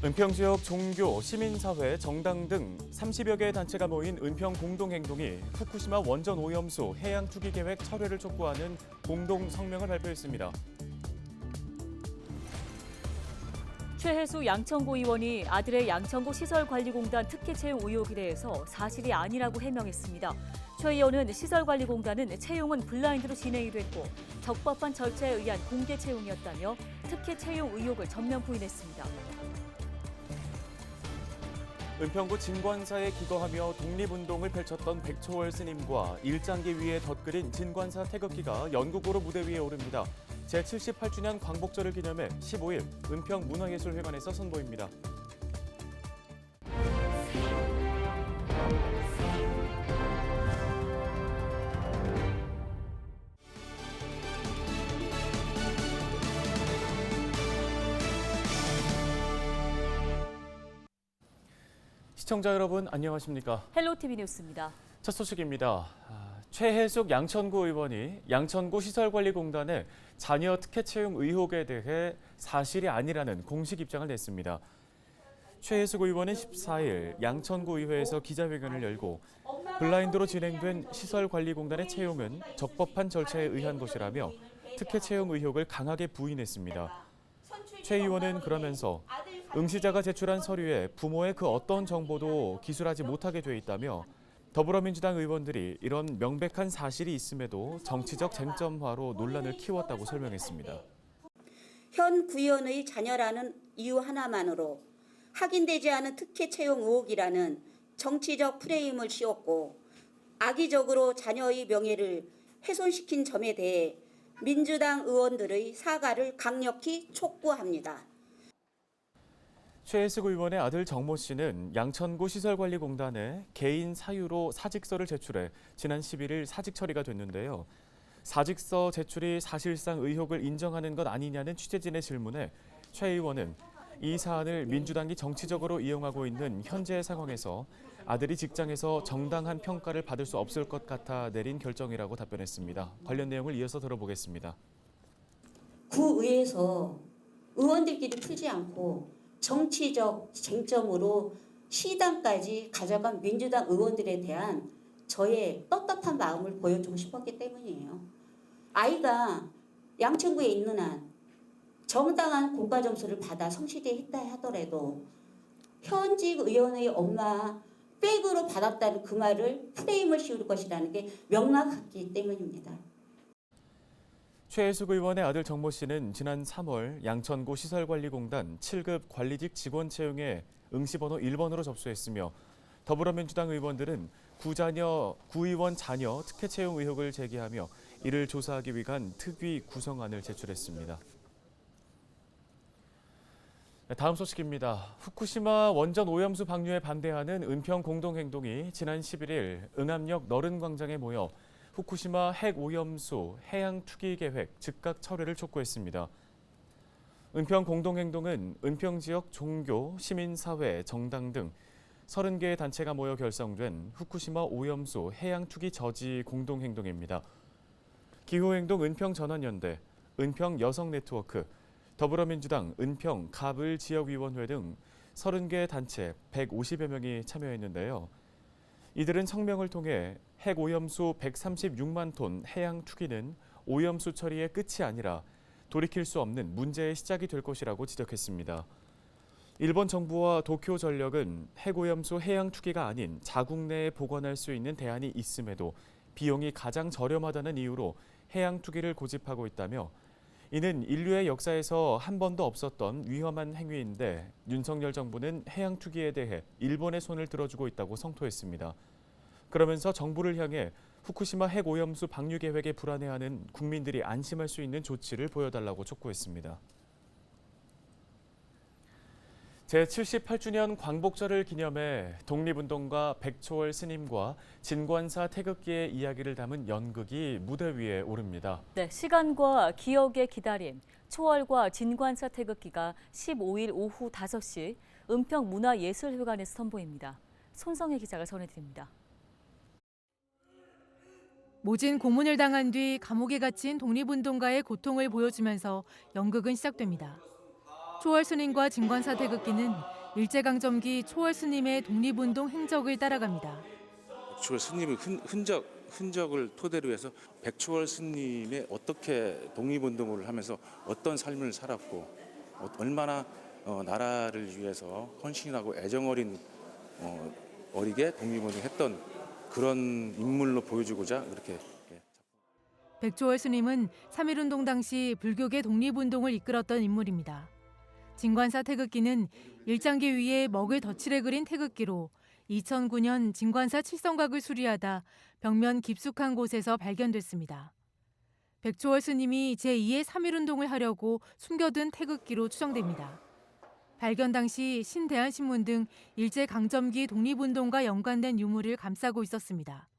은평 지역 종교, 시민사회, 정당 등 30여 개의 단체가 모인 은평 공동행동이 후쿠시마 원전 오염수 해양 투기 계획 철회를 촉구하는 공동 성명을 발표했습니다. 최혜수 양천구 의원이 아들의 양천구 시설관리공단 특혜 채용 의혹에 대해서 사실이 아니라고 해명했습니다. 최 의원은 시설관리공단은 채용은 블라인드로 진행이 됐고 적법한 절차에 의한 공개 채용이었다며 특혜 채용 의혹을 전면 부인했습니다. 은평구 진관사에 기거하며 독립운동을 펼쳤던 백초월 스님과 일장기 위에 덧그린 진관사 태극기가 연극으로 무대 위에 오릅니다. 제78주년 광복절을 기념해 15일 은평 문화예술회관에서 선보입니다. 시청자 여러분 안녕하십니까? 헬로티비 뉴스입니다. 첫 소식입니다. 최혜숙 양천구 의원이 양천구 시설관리공단의 자녀 특혜 채용 의혹에 대해 사실이 아니라는 공식 입장을 냈습니다. 최혜숙 의원은 14일 양천구 의회에서 기자회견을 열고 블라인드로 진행된 시설관리공단의 채용은 적법한 절차에 의한 것이라며 특혜 채용 의혹을 강하게 부인했습니다. 최 의원은 그러면서 응시자가 제출한 서류에 부모의 그 어떤 정보도 기술하지 못하게 돼 있다며 더불어민주당 의원들이 이런 명백한 사실이 있음에도 정치적 쟁점화로 논란을 키웠다고 설명했습니다. 현 구의원의 자녀라는 이유 하나만으로 확인되지 않은 특혜 채용 의혹이라는 정치적 프레임을 씌웠고 악의적으로 자녀의 명예를 훼손시킨 점에 대해 민주당 의원들의 사과를 강력히 촉구합니다. 최혜숙 의원의 아들 정모 씨는 양천구 시설관리공단에 개인 사유로 사직서를 제출해 지난 11일 사직 처리가 됐는데요. 사직서 제출이 사실상 의혹을 인정하는 것 아니냐는 취재진의 질문에 최 의원은 이 사안을 민주당이 정치적으로 이용하고 있는 현재 상황에서 아들이 직장에서 정당한 평가를 받을 수 없을 것 같아 내린 결정이라고 답변했습니다. 관련 내용을 이어서 들어보겠습니다. 구의회에서 의원들끼리 풀지 않고 정치적 쟁점으로 시당까지 가져간 민주당 의원들에 대한 저의 떳떳한 마음을 보여주고 싶었기 때문이에요. 아이가 양천구에 있는 한 정당한 공과 점수를 받아 성시대에 했다 하더라도 현직 의원의 엄마 백으로 받았다는 그 말을 프레임을 씌울 것이라는 게 명확하기 때문입니다. 최혜숙 의원의 아들 정모 씨는 지난 3월 양천구 시설관리공단 7급 관리직 직원 채용에 응시번호 1번으로 접수했으며 더불어민주당 의원들은 구의원 자녀 특혜 채용 의혹을 제기하며 이를 조사하기 위한 특위 구성안을 제출했습니다. 다음 소식입니다. 후쿠시마 원전 오염수 방류에 반대하는 은평 공동행동이 지난 11일 응암역 너른광장에 모여 후쿠시마 핵오염수 해양 투기 계획 즉각 철회를 촉구했습니다. 은평 공동행동은 은평 지역 종교, 시민사회, 정당 등 30개의 단체가 모여 결성된 후쿠시마 오염수 해양 투기 저지 공동행동입니다. 기후행동 은평전환연대, 은평 여성네트워크, 더불어민주당 은평 갑을 지역위원회 등 30개 단체 150여 명이 참여했는데요. 이들은 성명을 통해 핵오염수 136만 톤 해양 투기는 오염수 처리의 끝이 아니라 돌이킬 수 없는 문제의 시작이 될 것이라고 지적했습니다. 일본 정부와 도쿄전력은 핵오염수 해양 투기가 아닌 자국 내에 보관할 수 있는 대안이 있음에도 비용이 가장 저렴하다는 이유로 해양 투기를 고집하고 있다며 이는 인류의 역사에서 한 번도 없었던 위험한 행위인데 윤석열 정부는 해양 투기에 대해 일본의 손을 들어주고 있다고 성토했습니다. 그러면서 정부를 향해 후쿠시마 핵오염수 방류 계획에 불안해하는 국민들이 안심할 수 있는 조치를 보여달라고 촉구했습니다. 제78주년 광복절을 기념해 독립운동가 백초월 스님과 진관사 태극기의 이야기를 담은 연극이 무대 위에 오릅니다. 네, 시간과 기억의 기다림, 초월과 진관사 태극기가 15일 오후 5시 은평 문화예술회관에서 선보입니다. 손성혜 기자가 전해드립니다. 모진 고문을 당한 뒤 감옥에 갇힌 독립운동가의 고통을 보여주면서 연극은 시작됩니다. 초월 스님과 진관사 태극기는 일제강점기 초월 스님의 독립운동 행적을 따라갑니다. 백초월 스님의 흔적을 토대로 해서 백초월 스님의 어떻게 독립운동을 하면서 어떤 삶을 살았고 얼마나 나라를 위해서 헌신하고 애정어린 어리게 독립운동했던 그런 인물로 보여주고자 그렇게. 백초월 스님은 3.1운동 당시 불교계 독립운동을 이끌었던 인물입니다. 진관사 태극기는 일장기 위에 먹을 덫을 그린 태극기로 2009년 진관사 칠성각을 수리하다 벽면 깊숙한 곳에서 발견됐습니다. 백초월 스님이 제2의 3.1운동을 하려고 숨겨둔 태극기로 추정됩니다. 발견 당시 신대한신문 등 일제강점기 독립운동과 연관된 유물을 감싸고 있었습니다.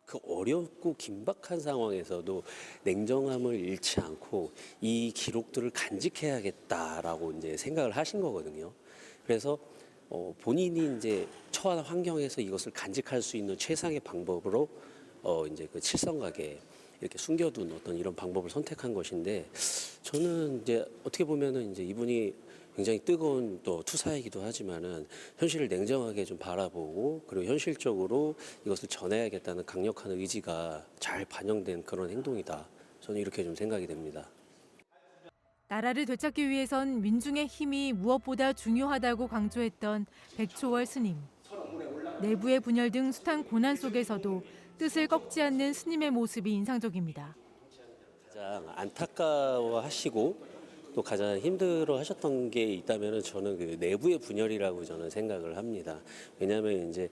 그 어렵고 긴박한 상황에서도 냉정함을 잃지 않고 이 기록들을 간직해야겠다라고 이제 생각을 하신 거거든요. 그래서 본인이 이제 처한 환경에서 이것을 간직할 수 있는 최상의 방법으로 이제 그 칠성각에 이렇게 숨겨둔 어떤 이런 방법을 선택한 것인데, 저는 이제 어떻게 보면은 이제 이분이 굉장히 뜨거운 또 투사이기도 하지만은 현실을 냉정하게 좀 바라보고 그리고 현실적으로 이것을 전해야겠다는 강력한 의지가 잘 반영된 그런 행동이다. 저는 이렇게 좀 생각이 됩니다. 나라를 되찾기 위해선 민중의 힘이 무엇보다 중요하다고 강조했던 백초월 스님. 내부의 분열 등 숱한 고난 속에서도 뜻을 꺾지 않는 스님의 모습이 인상적입니다. 가장 안타까워하시고 또 가장 힘들어하셨던 게 있다면은 저는 그 내부의 분열이라고 저는 생각을 합니다. 왜냐하면 이제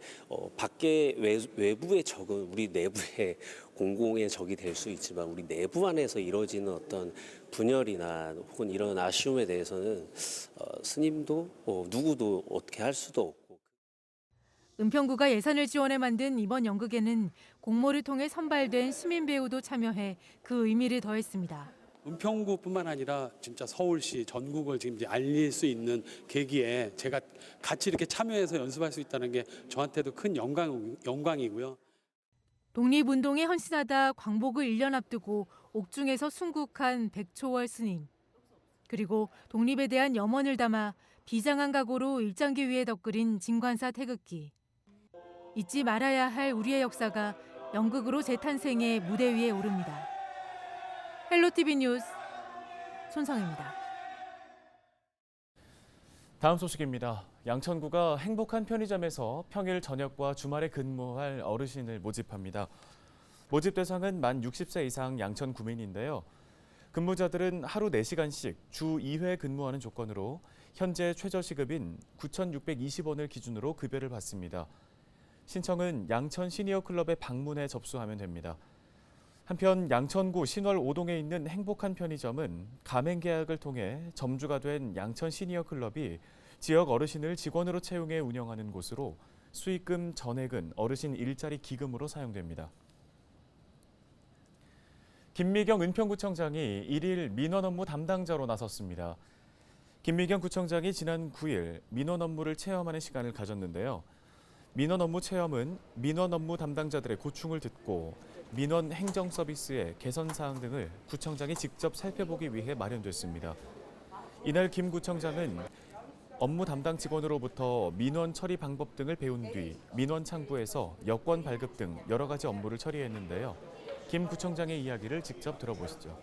밖에 외부의 적은 우리 내부의 공공의 적이 될 수 있지만 우리 내부 안에서 이루어지는 어떤 분열이나 혹은 이런 아쉬움에 대해서는 스님도 누구도 어떻게 할 수도 없고. 은평구가 예산을 지원해 만든 이번 연극에는 공모를 통해 선발된 시민 배우도 참여해 그 의미를 더했습니다. 은평구뿐만 아니라 진짜 서울시 전국을 지금 이제 알릴 수 있는 계기에 제가 같이 이렇게 참여해서 연습할 수 있다는 게 저한테도 큰 영광이고요. 독립운동에 헌신하다 광복을 1년 앞두고 옥중에서 순국한 백초월 스님. 그리고 독립에 대한 염원을 담아 비장한 각오로 일장기 위에 덧그린 진관사 태극기. 잊지 말아야 할 우리의 역사가 연극으로 재탄생의 무대 위에 오릅니다. 헬로티비 뉴스 손성입니다. 다음 소식입니다. 양천구가 행복한 편의점에서 평일 저녁과 주말에 근무할 어르신을 모집합니다. 모집 대상은 만 60세 이상 양천 구민인데요. 근무자들은 하루 4시간씩 주 2회 근무하는 조건으로 현재 최저시급인 9,620원을 기준으로 급여를 받습니다. 신청은 양천 시니어클럽에 방문해 접수하면 됩니다. 한편 양천구 신월 5동에 있는 행복한 편의점은 가맹 계약을 통해 점주가 된 양천 시니어클럽이 지역 어르신을 직원으로 채용해 운영하는 곳으로 수익금 전액은 어르신 일자리 기금으로 사용됩니다. 김미경 은평구청장이 1일 민원 업무 담당자로 나섰습니다. 김미경 구청장이 지난 9일 민원 업무를 체험하는 시간을 가졌는데요. 민원 업무 체험은 민원 업무 담당자들의 고충을 듣고 민원 행정 서비스의 개선 사항 등을 구청장이 직접 살펴보기 위해 마련됐습니다. 이날 김 구청장은 업무 담당 직원으로부터 민원 처리 방법 등을 배운 뒤 민원 창구에서 여권 발급 등 여러 가지 업무를 처리했는데요. 김 구청장의 이야기를 직접 들어보시죠.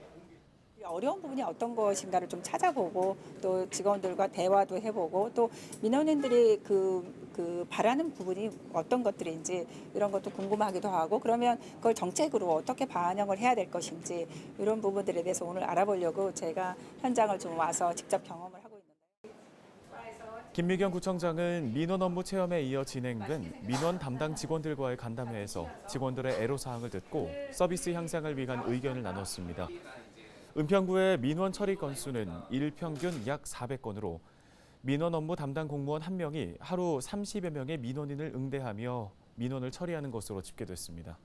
어려운 부분이 어떤 것인가를 좀 찾아보고 또 직원들과 대화도 해보고 또 민원인들이 그 바라는 부분이 어떤 것들인지 이런 것도 궁금하기도 하고, 그러면 그걸 정책으로 어떻게 반영을 해야 될 것인지 이런 부분들에 대해서 오늘 알아보려고 제가 현장을 좀 와서 직접 경험을 하고 있는데. 김미경 구청장은 민원 업무 체험에 이어 진행된 민원 담당 직원들과의 간담회에서 직원들의 애로사항을 듣고 서비스 향상을 위한 의견을 나눴습니다. 은평구의 민원 처리 건수는 일평균 약 400건으로 민원 업무 담당 공무원 1명이 하루 30여 명의 민원인을 응대하며 민원을 처리하는 것으로 집계됐습니다.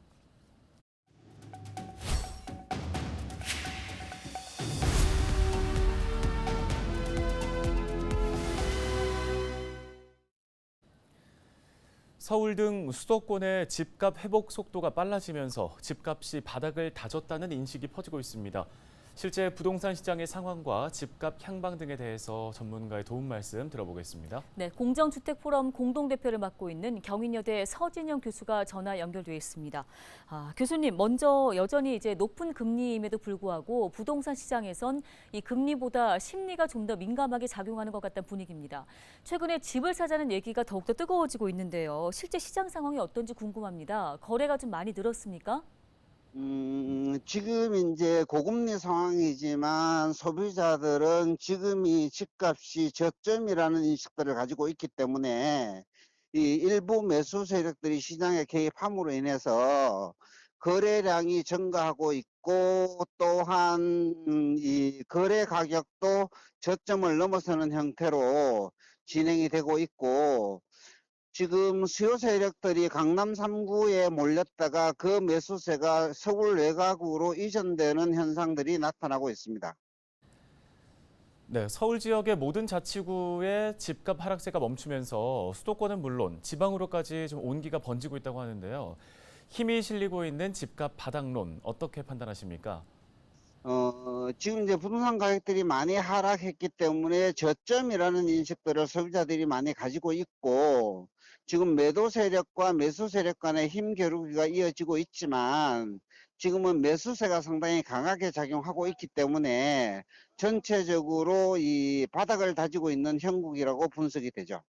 서울 등 수도권의 집값 회복 속도가 빨라지면서 집값이 바닥을 다졌다는 인식이 퍼지고 있습니다. 실제 부동산 시장의 상황과 집값 향방 등에 대해서 전문가의 도움 말씀 들어보겠습니다. 네, 공정주택포럼 공동대표를 맡고 있는 경인여대 서진영 교수가 전화 연결돼 있습니다. 교수님, 먼저 여전히 이제 높은 금리임에도 불구하고 부동산 시장에선 이 금리보다 심리가 좀 더 민감하게 작용하는 것 같다는 분위기입니다. 최근에 집을 사자는 얘기가 더욱더 뜨거워지고 있는데요. 실제 시장 상황이 어떤지 궁금합니다. 거래가 좀 많이 늘었습니까? 지금 이제 고금리 상황이지만 소비자들은 지금이 집값이 저점이라는 인식들을 가지고 있기 때문에 이 일부 매수 세력들이 시장에 개입함으로 인해서 거래량이 증가하고 있고 또한 이 거래 가격도 저점을 넘어서는 형태로 진행이 되고 있고 지금 수요 세력들이 강남 3구에 몰렸다가 그 매수세가 서울 외곽으로 이전되는 현상들이 나타나고 있습니다. 네, 서울 지역의 모든 자치구의 집값 하락세가 멈추면서 수도권은 물론 지방으로까지 좀 온기가 번지고 있다고 하는데요. 힘이 실리고 있는 집값 바닥론 어떻게 판단하십니까? 지금 이제 부동산 가격들이 많이 하락했기 때문에 저점이라는 인식들을 소비자들이 많이 가지고 있고 지금 매도 세력과 매수 세력 간의 힘 겨루기가 이어지고 있지만 지금은 매수세가 상당히 강하게 작용하고 있기 때문에 전체적으로 이 바닥을 다지고 있는 형국이라고 분석이 되죠.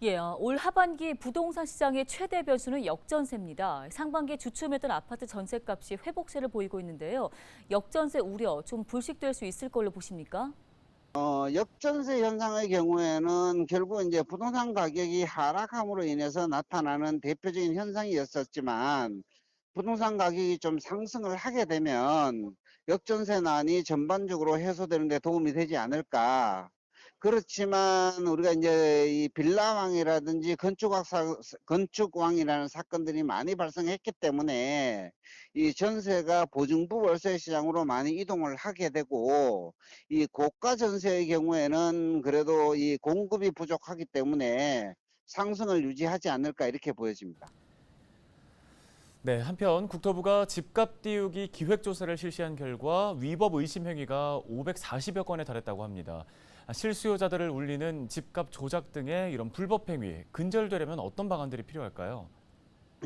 예, 올 하반기 부동산 시장의 최대 변수는 역전세입니다. 상반기에 주춤했던 아파트 전세값이 회복세를 보이고 있는데요. 역전세 우려 좀 불식될 수 있을 걸로 보십니까? 역전세 현상의 경우에는 결국 이제 부동산 가격이 하락함으로 인해서 나타나는 대표적인 현상이었었지만 부동산 가격이 좀 상승을 하게 되면 역전세난이 전반적으로 해소되는 데 도움이 되지 않을까. 그렇지만 우리가 이제 이 빌라왕이라든지 건축왕이라는 사건들이 많이 발생했기 때문에 이 전세가 보증부 월세 시장으로 많이 이동을 하게 되고 이 고가 전세의 경우에는 그래도 이 공급이 부족하기 때문에 상승을 유지하지 않을까 이렇게 보여집니다. 네, 한편 국토부가 집값 띄우기 기획조사를 실시한 결과 위법 의심 행위가 540여 건에 달했다고 합니다. 실수요자들을 울리는 집값 조작 등의 이런 불법 행위 근절되려면 어떤 방안들이 필요할까요?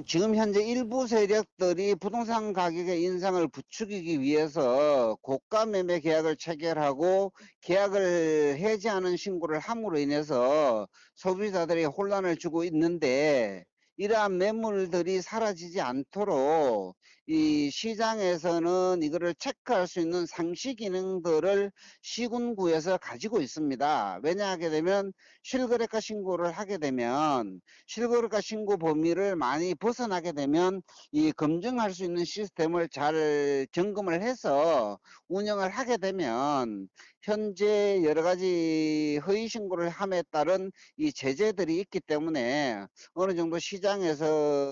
지금 현재 일부 세력들이 부동산 가격의 인상을 부추기기 위해서 고가 매매 계약을 체결하고 계약을 해지하는 신고를 함으로 인해서 소비자들이 혼란을 주고 있는데 이러한 매물들이 사라지지 않도록 이 시장에서는 이거를 체크할 수 있는 상시 기능들을 시군구에서 가지고 있습니다. 왜냐하게 되면 실거래가 신고를 하게 되면 실거래가 신고 범위를 많이 벗어나게 되면 이 검증할 수 있는 시스템을 잘 점검을 해서 운영을 하게 되면 현재 여러 가지 허위 신고를 함에 따른 이 제재들이 있기 때문에 어느 정도 시장에서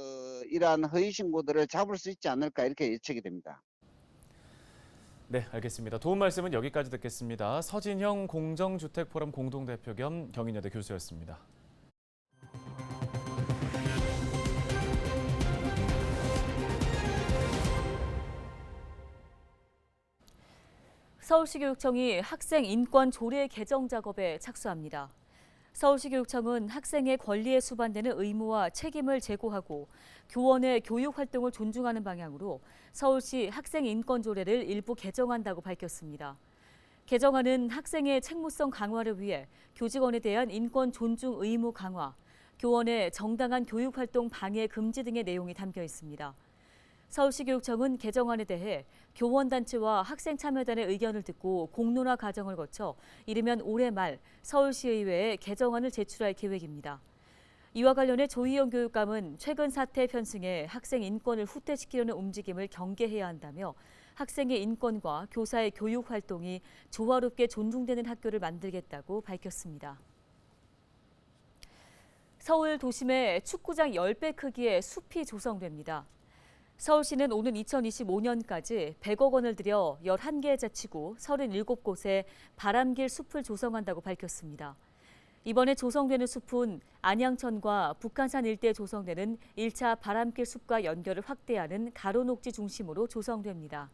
이러한 허위 신고들을 잡을 수 있지 않을까 이렇게 예측이 됩니다. 네, 알겠습니다. 도움 말씀은 여기까지 듣겠습니다. 서진영 공정주택포럼 공동대표 겸 경인여대 교수였습니다. 서울시교육청이 학생 인권 조례 개정 작업에 착수합니다. 서울시교육청은 학생의 권리에 수반되는 의무와 책임을 제고하고 교원의 교육 활동을 존중하는 방향으로 서울시 학생 인권 조례를 일부 개정한다고 밝혔습니다. 개정안은 학생의 책무성 강화를 위해 교직원에 대한 인권 존중 의무 강화, 교원의 정당한 교육 활동 방해 금지 등의 내용이 담겨 있습니다. 서울시교육청은 개정안에 대해 교원단체와 학생참여단의 의견을 듣고 공론화 과정을 거쳐 이르면 올해 말 서울시의회에 개정안을 제출할 계획입니다. 이와 관련해 조희영 교육감은 최근 사태 편승해 학생 인권을 후퇴시키려는 움직임을 경계해야 한다며 학생의 인권과 교사의 교육 활동이 조화롭게 존중되는 학교를 만들겠다고 밝혔습니다. 서울 도심에 축구장 10배 크기의 숲이 조성됩니다. 서울시는 오는 2025년까지 100억 원을 들여 11개 자치구 37곳에 바람길 숲을 조성한다고 밝혔습니다. 이번에 조성되는 숲은 안양천과 북한산 일대에 조성되는 1차 바람길 숲과 연결을 확대하는 가로녹지 중심으로 조성됩니다.